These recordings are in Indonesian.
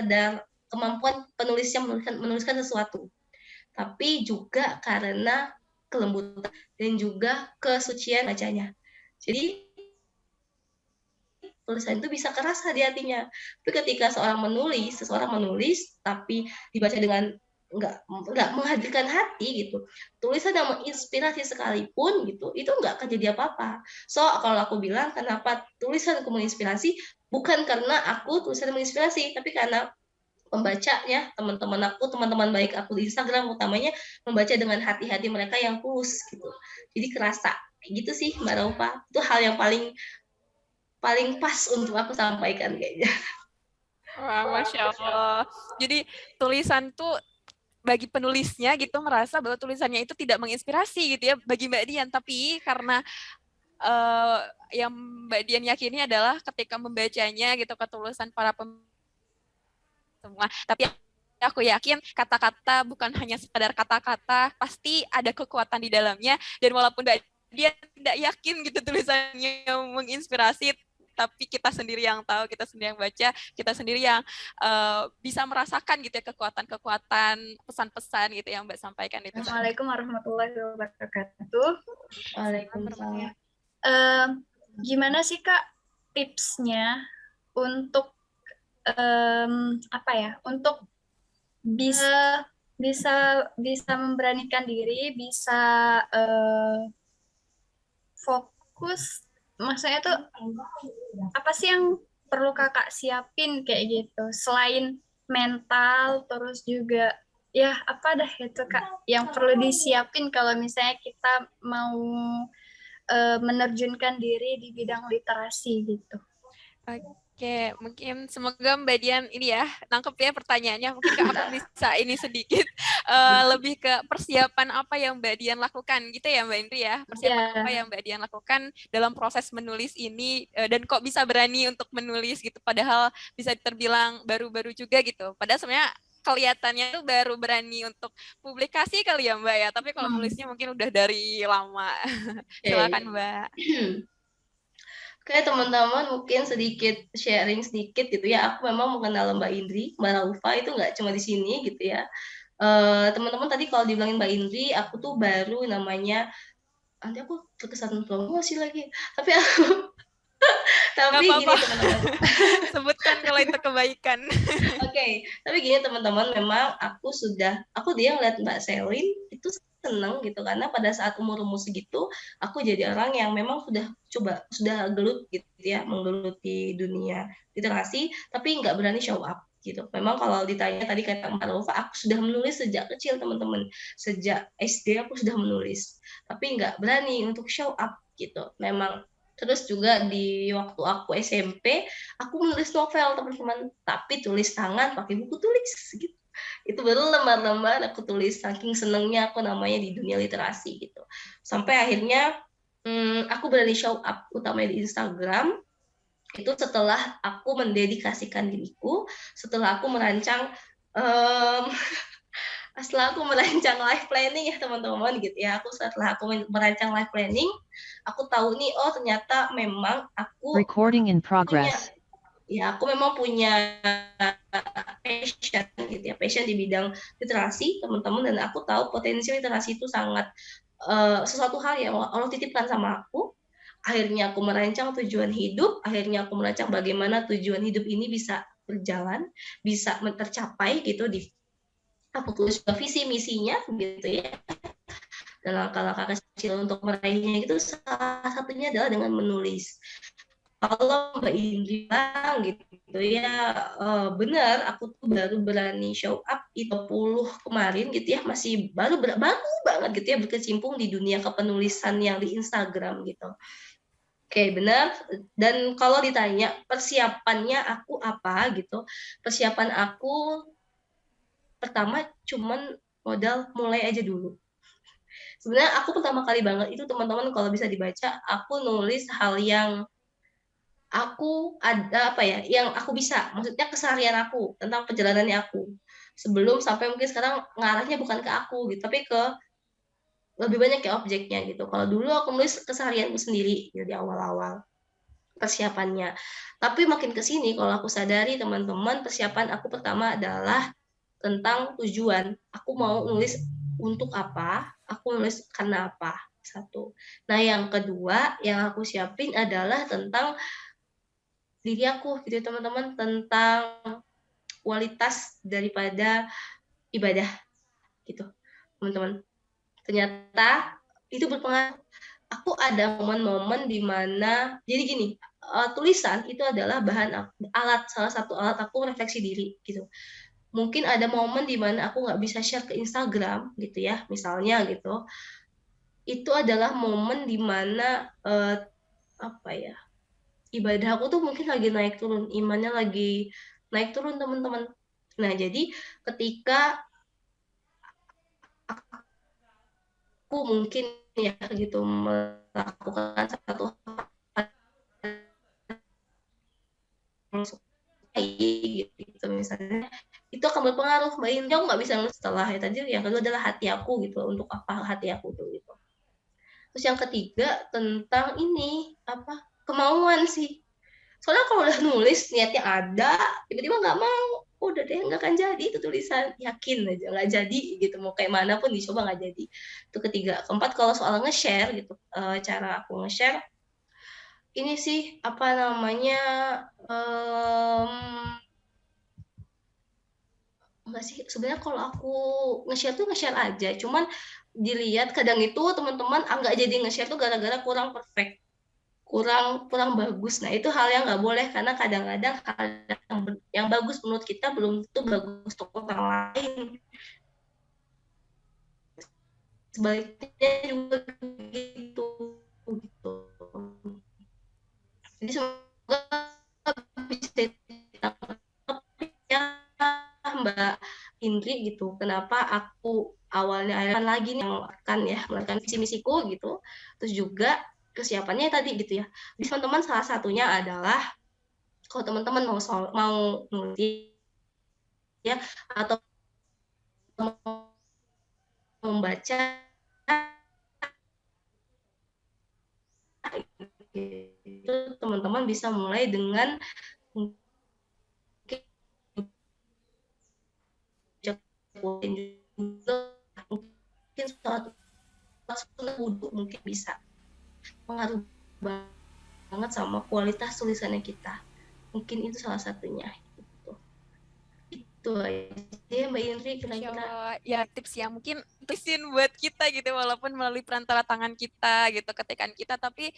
sekedar kemampuan penulisnya menuliskan sesuatu, tapi juga karena kelembutan dan juga kesucian bacanya. Jadi tulisan itu bisa kerasa di hatinya. Tapi ketika seseorang menulis tapi dibaca dengan nggak menghadirkan hati gitu, tulisan yang menginspirasi sekalipun gitu, itu nggak akan jadi apa-apa. So kalau aku bilang kenapa tulisanku menginspirasi, bukan karena aku tulisan menginspirasi, tapi karena pembacanya, teman-teman baik aku di Instagram utamanya membaca dengan hati-hati mereka yang tulus gitu. Jadi kerasa kayak gitu sih Mbak Raufa. Itu hal yang paling paling pas untuk aku sampaikan kayaknya. Wah, Masya Allah. Jadi tulisan tuh bagi penulisnya gitu merasa bahwa tulisannya itu tidak menginspirasi gitu ya bagi Mbak Dian. Tapi karena yang Mbak Dian yakini adalah ketika membacanya gitu ketulusan para semua. Tapi aku yakin kata-kata bukan hanya sekadar kata-kata, pasti ada kekuatan di dalamnya. Dan walaupun dia tidak yakin gitu tulisannya menginspirasi, tapi kita sendiri yang tahu, kita sendiri yang baca, kita sendiri yang bisa merasakan gitu ya kekuatan-kekuatan pesan-pesan gitu yang Mbak sampaikan itu. Assalamualaikum warahmatullahi wabarakatuh. Waalaikumsalam. Gimana sih Kak tipsnya untuk untuk bisa memberanikan diri, bisa fokus, maksudnya tuh apa sih yang perlu kakak siapin kayak gitu selain mental, terus juga ya apa dah itu Kak yang perlu disiapin kalau misalnya kita mau menerjunkan diri di bidang literasi gitu. Oke, mungkin semoga Mbak Dian ini ya nangkep ya pertanyaannya. Mungkin aku bisa ini sedikit lebih ke persiapan apa yang Mbak Dian lakukan gitu ya Mbak Indri ya. Persiapan apa yang Mbak Dian lakukan dalam proses menulis ini dan kok bisa berani untuk menulis gitu. Padahal bisa terbilang baru-baru juga gitu. Padahal sebenarnya kelihatannya tuh baru berani untuk publikasi kali ya Mbak ya. Tapi kalau nulisnya mungkin udah dari lama. Silakan Mbak. Oke teman-teman mungkin sedikit sharing sedikit gitu ya. Aku memang mengenal Mbak Indri, Mbak Raufa itu nggak cuma di sini gitu ya. Teman-teman tadi kalau dibilangin Mbak Indri, aku tuh baru namanya, nanti aku terkesan promosi lagi. Tapi gini teman-teman. Sebutkan kalau itu kebaikan. Oke, tapi gini teman-teman, memang aku dia ngeliat Mbak Selin itu seneng gitu karena pada saat umur segitu aku jadi orang yang memang sudah gelut gitu ya, menggeluti dunia literasi tapi nggak berani show up gitu. Memang kalau ditanya tadi kata Mbak Rova, aku sudah menulis sejak kecil teman-teman, sejak SD aku sudah menulis tapi nggak berani untuk show up gitu. Memang terus juga di waktu aku SMP aku menulis novel teman-teman, tapi tulis tangan pakai buku tulis gitu. Itu baru lembar-lembar aku tulis, saking senengnya aku namanya di dunia literasi gitu. Sampai akhirnya aku berani show up utamanya di Instagram itu setelah aku mendedikasikan diriku, setelah aku merancang setelah aku merancang life planning ya teman-teman gitu ya. Setelah aku merancang life planning, aku tahu nih oh ternyata memang aku recording in progress. Aku memang punya passion gitu ya, passion di bidang literasi teman-teman, dan aku tahu potensi literasi itu sangat sesuatu hal yang Allah titipkan sama aku. Akhirnya aku merancang tujuan hidup, akhirnya aku merancang bagaimana tujuan hidup ini bisa berjalan, bisa tercapai gitu. Aku tulis visi misinya gitu ya, dan langkah-langkah kecil untuk meraihnya itu salah satunya adalah dengan menulis. Kalau Mbak Indri bilang gitu ya, benar aku tuh baru berani show up itu 20 kemarin gitu ya, masih baru banget gitu ya berkecimpung di dunia kepenulisan yang di Instagram gitu. Oke, benar. Dan kalau ditanya persiapannya aku apa gitu, persiapan aku pertama cuman modal mulai aja dulu. Sebenarnya aku pertama kali banget itu teman-teman kalau bisa dibaca, aku nulis hal yang aku ada apa ya, yang aku bisa, maksudnya keseharian aku, tentang perjalanannya aku. Sebelum sampai mungkin sekarang ngarahnya bukan ke aku gitu, tapi ke lebih banyak ke objeknya gitu. Kalau dulu aku nulis keseharianku sendiri gitu, di awal-awal. persiapannya. Tapi makin ke sini kalau aku sadari teman-teman, persiapan aku pertama adalah tentang tujuan. Aku mau nulis untuk apa, aku nulis karena apa. Satu. Nah, yang kedua yang aku siapin adalah tentang diri aku gitu teman-teman, tentang kualitas daripada ibadah gitu teman-teman. Ternyata itu berpengaruh. Aku ada momen-momen di mana jadi gini, tulisan itu adalah salah satu alat aku refleksi diri gitu. Mungkin ada momen di mana aku nggak bisa share ke Instagram gitu ya, misalnya gitu. Itu adalah momen di mana apa ya, ibadah aku tuh mungkin lagi naik turun, imannya lagi naik turun teman-teman. Nah, jadi ketika aku mungkin ya gitu melakukan satu hal gitu misalnya, itu akan berpengaruh. Mbak Indra, aku nggak bisa setelah ya tadi, yang kedua adalah hati aku gitu, untuk apa hati aku tuh gitu. Terus yang ketiga tentang ini apa, kemauan sih. Soalnya kalau udah nulis niatnya ada, tiba-tiba nggak mau, udah deh nggak akan jadi itu tulisan, yakin aja nggak jadi gitu, mau kayak mana pun dicoba nggak jadi. Itu ketiga. Keempat, kalau soal nge-share gitu, cara aku nge-share ini sih apa namanya, enggak sih sebenarnya, kalau aku nge-share tuh nge-share aja, cuman dilihat kadang itu teman-teman nggak jadi nge-share tuh gara-gara kurang perfect, kurang kurang bagus. Nah, itu hal yang nggak boleh, karena kadang-kadang hal yang bagus menurut kita belum tentu bagus untuk orang lain. Sebaliknya juga gitu gitu. Jadi semoga bisa ditangkap ya Mbak Indri gitu. Kenapa aku awalnya akan lagi nih yang akan ya melakukan visi misiku gitu. Terus juga kesiapannya tadi gitu ya. Di teman-teman salah satunya adalah kalau teman-teman mau nulis ya, atau mau membaca itu, teman-teman bisa mulai dengan mungkin juga mungkin suatu wudhu mungkin bisa pengaruh banget sama kualitas tulisannya kita. Mungkin itu salah satunya gitu. Itu aja Mbak Indri kira-kira. Ya tips yang mungkin tulisin buat kita gitu, walaupun melalui perantara tangan kita gitu, ketikan kita, tapi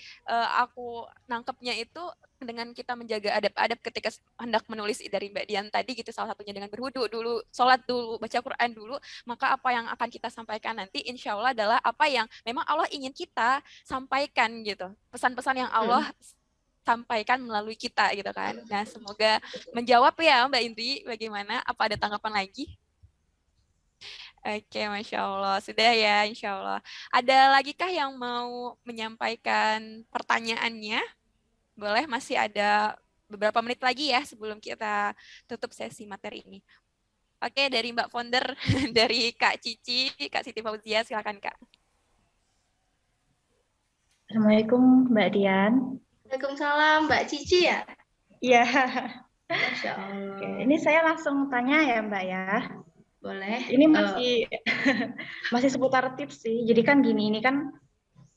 aku nangkepnya itu dengan kita menjaga adab-adab ketika hendak menulis dari Mbak Dian tadi gitu, salah satunya dengan berwudu dulu, sholat dulu, baca Quran dulu, maka apa yang akan kita sampaikan nanti insya Allah adalah apa yang memang Allah ingin kita sampaikan gitu, pesan-pesan yang Allah sampaikan melalui kita gitu kan. Nah, semoga menjawab ya Mbak Indri. Bagaimana? Apa ada tanggapan lagi? Oke, Masya Allah. Sudah ya, Insya Allah. Ada lagi kah yang mau menyampaikan pertanyaannya? Boleh, masih ada beberapa menit lagi ya sebelum kita tutup sesi materi ini. Oke, dari Mbak Founder, dari Kak Cici, Kak Siti Fauzia, silakan Kak. Assalamualaikum Mbak Dian. Waalaikumsalam, Mbak Cici ya? Iya. Masya Allah. Oke, ini saya langsung tanya ya Mbak ya. Boleh. Ini masih seputar tips sih. Jadi kan gini, ini kan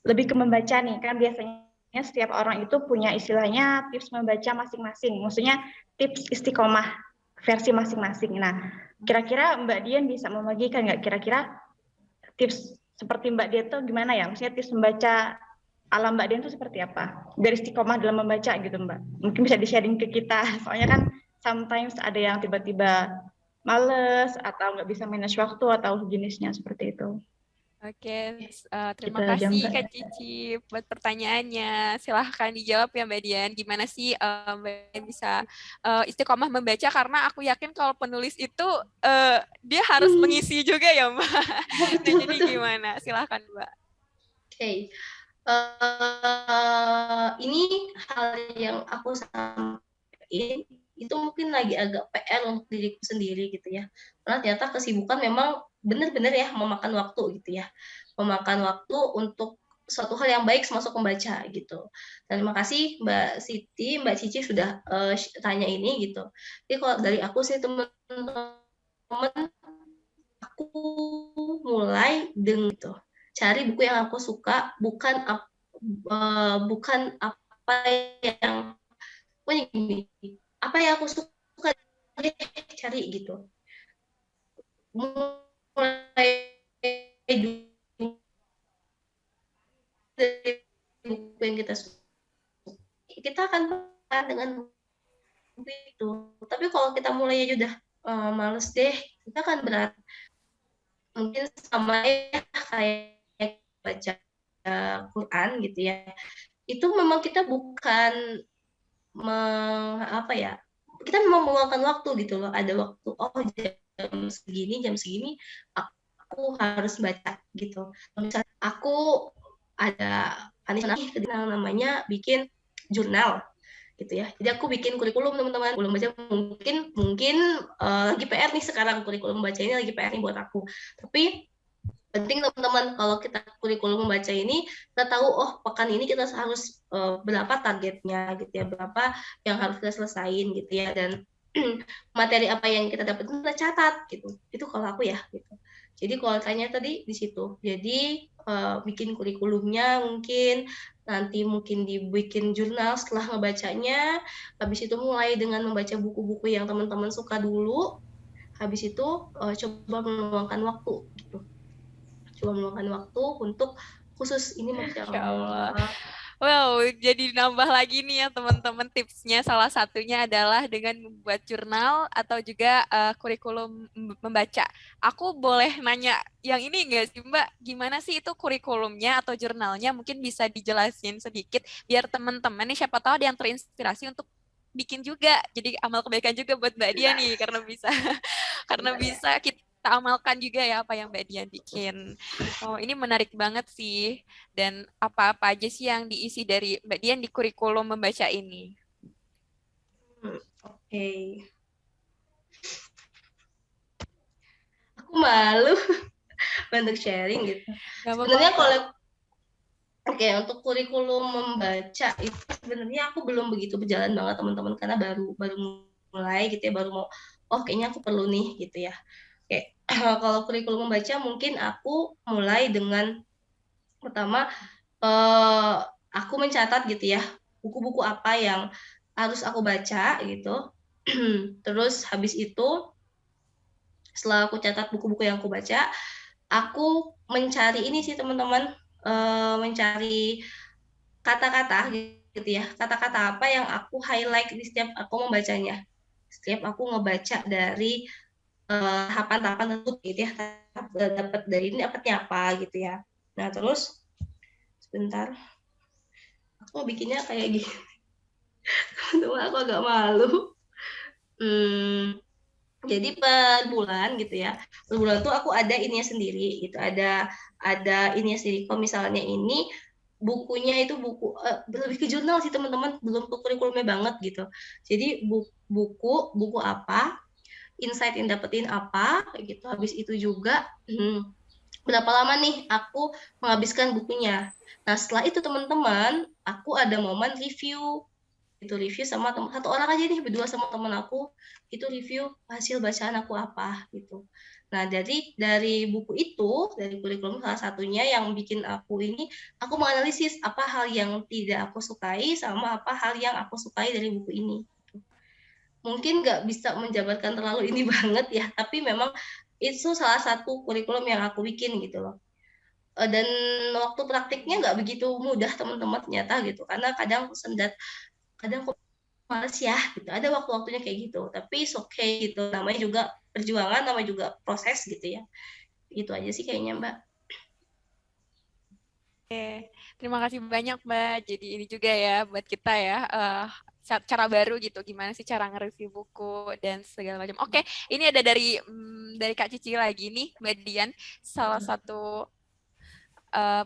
lebih ke membaca nih. Kan biasanya setiap orang itu punya istilahnya tips membaca masing-masing. Maksudnya tips istiqomah versi masing-masing. Nah, kira-kira Mbak Dian bisa membagikan nggak kira-kira tips seperti Mbak Dian itu gimana ya? Maksudnya tips membaca ala Mbak Dian itu seperti apa? Dari istiqomah dalam membaca gitu Mbak. Mungkin bisa di-sharing ke kita. Soalnya kan sometimes ada yang tiba-tiba males atau nggak bisa manage waktu atau jenisnya seperti itu. Oke, terima Kita kasih jam, Kak Cici buat pertanyaannya. Silahkan dijawab ya Mbak Dian. Gimana sih Mbak Dian bisa istiqomah membaca? Karena aku yakin kalau penulis itu dia harus mengisi juga ya Mbak. Nah, jadi gimana? Silahkan Mbak. Oke. Ini hal yang aku sampaikan itu mungkin lagi agak PR untuk diriku sendiri gitu ya. Karena ternyata kesibukan memang benar-benar ya memakan waktu gitu ya. Memakan waktu untuk suatu hal yang baik termasuk membaca gitu. Terima kasih Mbak Siti, Mbak Cici sudah tanya ini gitu. Jadi kalau dari aku sih teman-teman, aku mulai dengan gitu. Cari buku yang aku suka, bukan apa yang gini, apa yang aku suka deh cari gitu. Mulai dari buku yang kita suka, kita akan dengan buku itu. Tapi kalau kita mulai aja udah males deh, kita akan berat. Mungkin sama ya kayak baca Quran gitu ya. Itu memang kita bukan apa ya? Kita memang meluangkan waktu gitu loh. Ada waktu, oh jam segini aku harus baca gitu. Misalnya aku ada yang namanya bikin jurnal gitu ya. Jadi aku bikin kurikulum teman-teman. Kurikulum baca mungkin lagi PR nih sekarang, kurikulum baca ini lagi PR nih buat aku. Tapi penting teman-teman kalau kita kurikulum membaca ini kita tahu oh pekan ini kita harus berapa targetnya gitu ya, berapa yang harus kita selesain gitu ya, dan materi apa yang kita dapat kita catat gitu. Itu kalau aku ya gitu. Jadi kalau tanya tadi di situ. Jadi bikin kurikulumnya mungkin nanti mungkin dibikin jurnal setelah ngebacanya. Habis itu mulai dengan membaca buku-buku yang teman-teman suka dulu. Habis itu coba meluangkan waktu gitu. Coba meluangkan waktu untuk khusus ini Masya Allah. Wow, jadi nambah lagi nih ya teman-teman tipsnya. Salah satunya adalah dengan membuat jurnal atau juga kurikulum membaca. Aku boleh nanya yang ini nggak sih Mbak? Gimana sih itu kurikulumnya atau jurnalnya? Mungkin bisa dijelasin sedikit biar teman-teman nih siapa tahu ada yang terinspirasi untuk bikin juga. Jadi amal kebaikan juga buat Mbak Dia nih karena bisa kita amalkan juga ya apa yang Mbak Dian bikin. Oh, ini menarik banget sih. Dan apa-apa aja sih yang diisi dari Mbak Dian di kurikulum membaca ini? Oke. Aku malu untuk sharing gitu. Sebenarnya kalau untuk kurikulum membaca itu sebenarnya aku belum begitu berjalan banget teman-teman karena baru mulai gitu ya, baru mau kayaknya aku perlu nih gitu ya. Oke, kalau kurikulum membaca mungkin aku mulai dengan pertama aku mencatat gitu ya buku-buku apa yang harus aku baca gitu. Terus habis itu setelah aku catat buku-buku yang aku baca, aku mencari ini sih teman-teman, mencari kata-kata gitu ya, kata-kata apa yang aku highlight di setiap aku membacanya. Setiap aku ngebaca dari tahapan-tahapan tersebut gitu ya, dapat dari ini dapatnya apa gitu ya. Nah terus sebentar, aku mau bikinnya kayak gini. Teman-teman aku agak malu. Jadi per bulan gitu ya, per bulan tuh aku ada ininya sendiri gitu, ada ininya sendiri. Kalau misalnya ini bukunya itu buku lebih ke jurnal sih teman-teman, belum ke kurikulumnya banget gitu. Jadi buku apa, insight yang dapetin apa gitu. Habis itu juga berapa lama nih aku menghabiskan bukunya. Nah setelah itu teman-teman, aku ada momen review. Itu review sama satu orang aja nih, berdua sama teman aku, itu review hasil bacaan aku apa gitu. Nah dari buku itu, dari kurikulum salah satunya yang bikin aku ini, aku menganalisis apa hal yang tidak aku sukai sama apa hal yang aku sukai dari buku ini. Mungkin nggak bisa menjabarkan terlalu ini banget ya, tapi memang itu salah satu kurikulum yang aku bikin gitu loh. Dan waktu praktiknya nggak begitu mudah teman-teman ternyata gitu, karena kadang kok males ya gitu, ada waktu-waktunya kayak gitu, tapi it's okay gitu, namanya juga perjuangan, namanya juga proses gitu ya. Itu aja sih kayaknya Mbak. Oke, terima kasih banyak Mbak. Jadi ini juga ya buat kita ya cara baru gitu, gimana sih cara nge-review buku dan segala macam. Oke, ini ada dari Kak Cici lagi nih, Mbak Dian, salah satu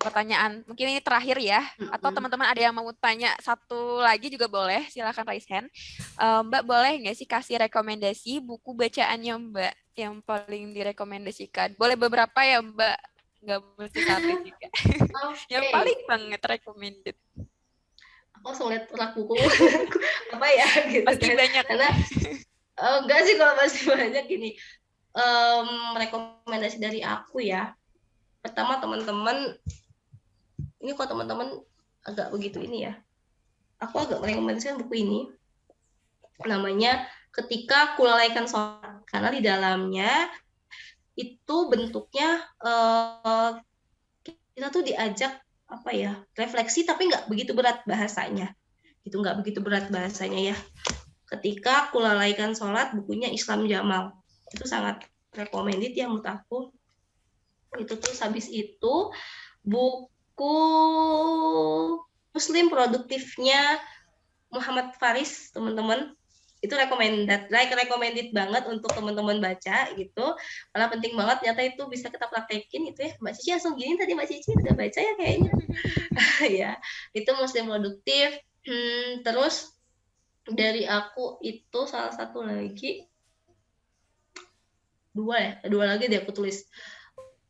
pertanyaan. Mungkin ini terakhir ya, atau teman-teman ada yang mau tanya satu lagi juga boleh, silakan raise hand. Mbak boleh nggak sih kasih rekomendasi buku bacaannya Mbak yang paling direkomendasikan? Boleh beberapa ya Mbak? nggak mesti satu juga. Yang Oke, paling banget recommended. aku langsung lihat rak buku apa ya gitu Pasti kan. banyak. Karena enggak sih kalau masih banyak gini. Rekomendasi dari aku ya. Pertama teman-teman, ini kok teman-teman agak begitu ini ya. Aku agak merekomendasikan buku ini. Namanya Ketika Kulalaikan Sholat. Karena di dalamnya itu bentuknya kita tuh diajak apa ya, refleksi tapi nggak begitu berat bahasanya. Gitu, nggak begitu berat bahasanya ya. Ketika Kulalaikan Sholat, bukunya Islam Jamal. Itu sangat recommended ya menurut aku. Itu terus habis itu buku Muslim Produktifnya Muhammad Faris, teman-teman. Itu recommended banget untuk teman-teman baca gitu. Karena penting banget, nyata itu bisa kita praktekin itu ya. Mbak Cici langsung gini tadi, Mbak Cici udah baca ya kayaknya. Ya, itu Muslim Produktif. Terus dari aku itu salah satu lagi, dua lagi deh aku tulis.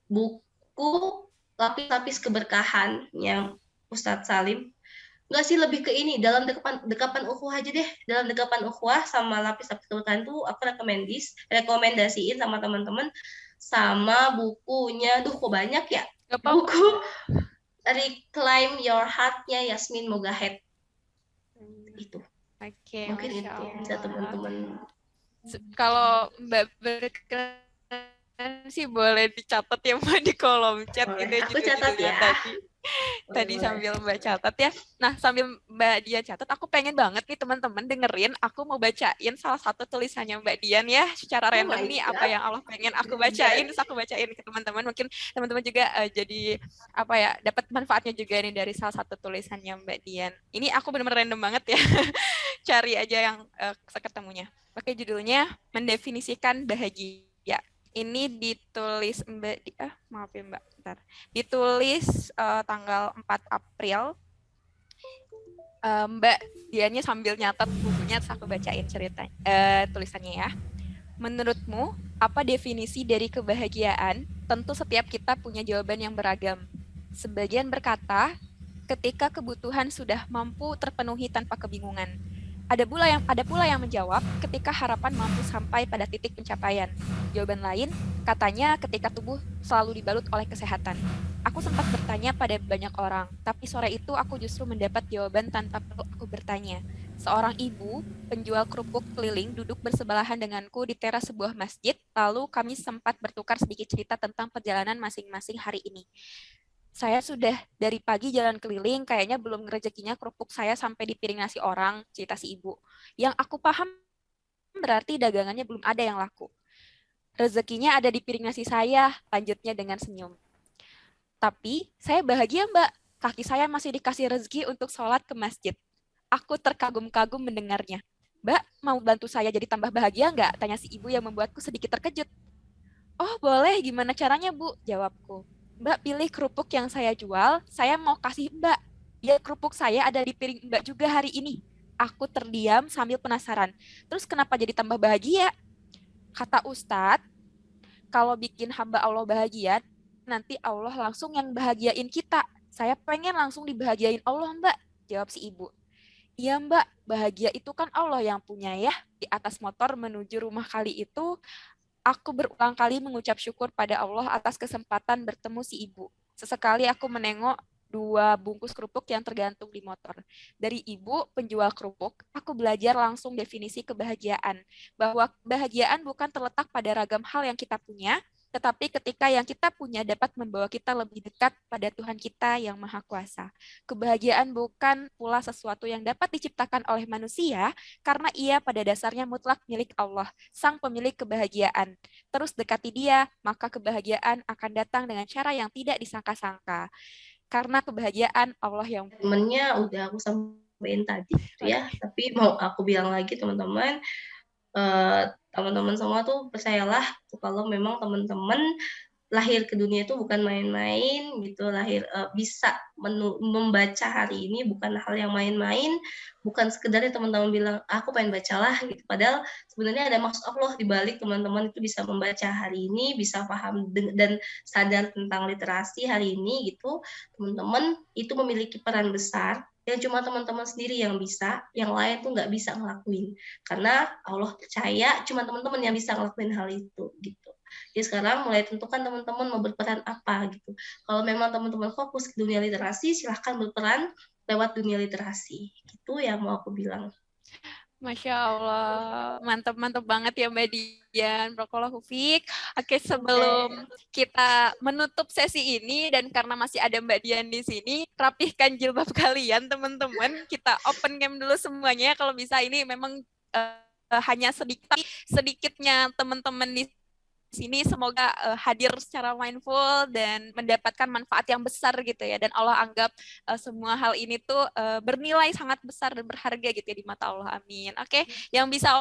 Buku Lapis-Lapis Keberkahan yang Ustadz Salim. Enggak sih, lebih ke ini, dalam dekapan ukhuwah aja deh. Dalam dekapan ukhuwah sama Lapis-Lapis Keberkahan tuh aku rekomendasiin sama teman-teman. Sama bukunya, kok banyak ya. Gak apa-apa. Buku Reclaim Your Heart-nya Yasmin Mogahed. Itu. Oke, Mungkin Masya itu Allah. bisa teman-teman. Kalau Mbak berkenan sih boleh dicatat ya Mbak di kolom chat Boleh, gitu ya, aku catat judul-judulnya ya. tadi sambil Mbak catat ya. Nah, sambil Mbak Dian catat, aku pengen banget nih teman-teman dengerin, aku mau bacain salah satu tulisannya Mbak Dian ya, secara Oh random my nih God. apa yang Allah pengen aku bacain, terus aku bacain ke teman-teman. Mungkin teman-teman juga jadi apa ya, dapat manfaatnya juga nih dari salah satu tulisannya Mbak Dian. Ini aku benar-benar random banget ya. Cari aja yang seketemunya. Oke, judulnya Mendefinisikan Bahagia. Ini ditulis Mbak maaf ya Mbak, bentar. Ditulis tanggal 4 April. Mbak Dianya sambil nyatet bukunya, terus aku bacain ceritanya, tulisannya ya. Menurutmu, apa definisi dari kebahagiaan? Tentu setiap kita punya jawaban yang beragam. Sebagian berkata, ketika kebutuhan sudah mampu terpenuhi tanpa kebingungan. Ada pula yang menjawab ketika harapan mampu sampai pada titik pencapaian. Jawaban lain, katanya ketika tubuh selalu dibalut oleh kesehatan. Aku sempat bertanya pada banyak orang, tapi sore itu aku justru mendapat jawaban tanpa perlu aku bertanya. Seorang ibu, penjual kerupuk keliling, duduk bersebelahan denganku di teras sebuah masjid, lalu kami sempat bertukar sedikit cerita tentang perjalanan masing-masing hari ini. Saya sudah dari pagi jalan keliling, kayaknya belum rezekinya kerupuk saya sampai di piring nasi orang, cerita si ibu. Yang aku paham berarti dagangannya belum ada yang laku. Rezekinya ada di piring nasi saya, lanjutnya dengan senyum. Tapi saya bahagia Mbak, kaki saya masih dikasih rezeki untuk sholat ke masjid. Aku terkagum-kagum mendengarnya. Mbak, mau bantu saya jadi tambah bahagia nggak? Tanya si ibu yang membuatku sedikit terkejut. Oh boleh, gimana caranya Bu? Jawabku. Mbak pilih kerupuk yang saya jual, saya mau kasih Mbak. Biar kerupuk saya ada di piring Mbak juga hari ini. Aku terdiam sambil penasaran. Terus kenapa jadi tambah bahagia? Kata Ustadz, kalau bikin hamba Allah bahagia, nanti Allah langsung yang bahagiain kita. Saya pengen langsung dibahagiain Allah Mbak, jawab si ibu. Iya Mbak, bahagia itu kan Allah yang punya ya. Di atas motor menuju rumah kali itu, aku berulang kali mengucap syukur pada Allah atas kesempatan bertemu si ibu. Sesekali aku menengok 2 bungkus kerupuk yang tergantung di motor. Dari ibu penjual kerupuk, aku belajar langsung definisi kebahagiaan. Bahwa kebahagiaan bukan terletak pada ragam hal yang kita punya, tetapi ketika yang kita punya dapat membawa kita lebih dekat pada Tuhan kita yang Maha Kuasa. Kebahagiaan bukan pula sesuatu yang dapat diciptakan oleh manusia, karena ia pada dasarnya mutlak milik Allah, Sang Pemilik kebahagiaan. Terus dekati Dia, maka kebahagiaan akan datang dengan cara yang tidak disangka-sangka. Karena kebahagiaan Allah yang Temennya udah aku sampaikan tadi gitu ya. Tapi mau aku bilang lagi teman-teman, teman-teman semua tuh percayalah kalau memang teman-teman lahir ke dunia itu bukan main-main gitu, lahir bisa membaca hari ini bukan hal yang main-main, bukan sekedarnya teman-teman bilang aku pengen bacalah gitu, padahal sebenarnya ada maksud Allah di balik teman-teman itu bisa membaca hari ini, bisa paham dan sadar tentang literasi hari ini gitu. Teman-teman itu memiliki peran besar yang cuma teman-teman sendiri yang bisa, yang lain tuh nggak bisa ngelakuin. Karena Allah percaya cuma teman-teman yang bisa ngelakuin hal itu gitu. Jadi sekarang mulai tentukan teman-teman mau berperan apa gitu. Kalau memang teman-teman fokus ke dunia literasi, silahkan berperan lewat dunia literasi. Itu yang mau aku bilang. Masya Allah, mantap banget ya Mbak Dian. Barakallahu fiik. Oke, sebelum kita menutup sesi ini dan karena masih ada Mbak Dian di sini, rapihkan jilbab kalian teman-teman. Kita open game dulu semuanya. Kalau bisa ini memang hanya sedikitnya teman-teman di sini semoga hadir secara mindful dan mendapatkan manfaat yang besar gitu ya, dan Allah anggap semua hal ini tuh bernilai sangat besar dan berharga gitu ya di mata Allah. Amin. Oke, yang bisa